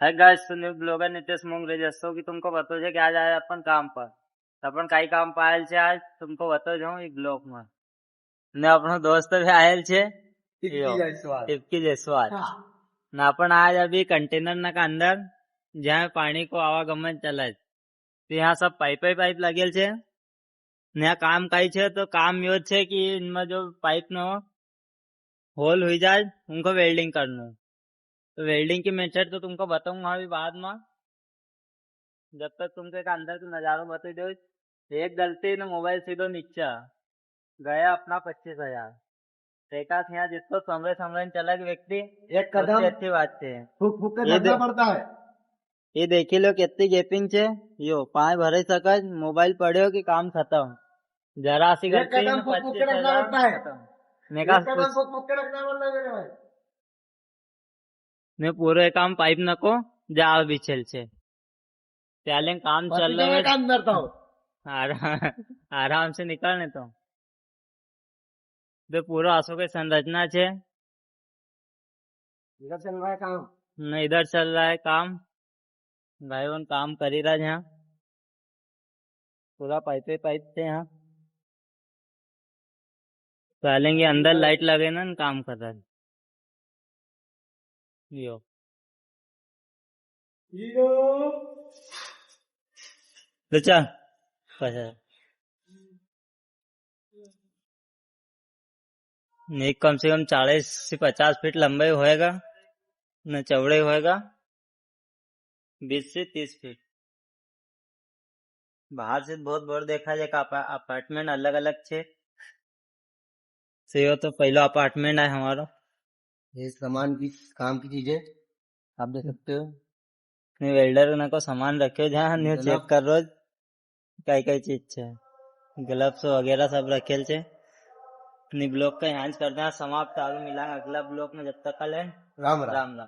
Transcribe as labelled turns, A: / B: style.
A: है गाइस, तो new blogger Nitesh मोंगरे जसो की तुमको बतो छे कि आज आए अपन काम पर। तो अपन काई काम पर आयल छे आज तुमको बतो जाऊं एक ब्लॉग में। ने अपनो दोस्त भी आयल छे टिपकी जयसवाल ने अपन आज अभी कंटेनर ना का अंदर जहाँ पानी को आवागमन चले तो यहाँ सब पाइप पाइप लगेल छे ने यहाँ काम काई छे तो काम यो छे कि इनमें जो पाइप नो होल हुई जाए उनको वेल्डिंग करना। तो वेल्डिंग की मेथड तो तुमको बताऊंगा अभी बाद में। जब तक तुमको एक अंदर का नजारा बता दो। एक गलती ने मोबाइल सीधो नीचे गया अपना 25,000। देखा था यहाँ जिसको समरे समरे चला व्यक्ति
B: एक कदम
A: उससे अच्छी बात है।
B: फूक फूक के
A: ये
B: धरना पड़ता है।
A: ये देखी लो कितनी गैपिंग छे। यो पाए भरे सकज मोबाइल पड़े कि काम खत्म। जरा सी
B: एक
A: गलती
B: कदम
A: ने
B: फूक फूक के रखना
A: 25,000
B: पड़ता है।
A: खत्म।
B: एक कदम फूक फूक के रखना पड़ता है मेरे भाई।
A: ने पूरे काम पाइप नको जाल बिछेल छे त्याले काम चल
B: मैं
A: रहे
B: काम करता हूँ।
A: आराम से निकलने तो पूरा आसो के संरचना छे।
B: इधर चल रहा है काम।
A: न इधर चल रहा है काम। भाई बहन काम कर ही रहा है यहाँ पूरा पाइप पाइप थे यहाँ डालेंगे अंदर लाइट लगे ना काम कर रहा है यो। तो चल एक कम से कम 40 से 50 फीट लंबाई होएगा न चौड़े होएगा 20 से 30 फीट। बाहर से बहुत बड़ देखा जाए अपार्टमेंट अलग अलग छे से तो पहला अपार्टमेंट है हमारा।
B: ये सामान की काम की चीजें
A: आप देख सकते हो वेल्डर ने को सामान रखे जहाँ न्यू चेक कर रोज कई कई चीज छे ग्लव्स वगैरह सब रखेल छे। अपनी ब्लॉग का यहाँ करते हैं समाप्त। आगे मिलांगे अगला ब्लॉग में, जब तक कल है
B: राम राम।
A: राम राम।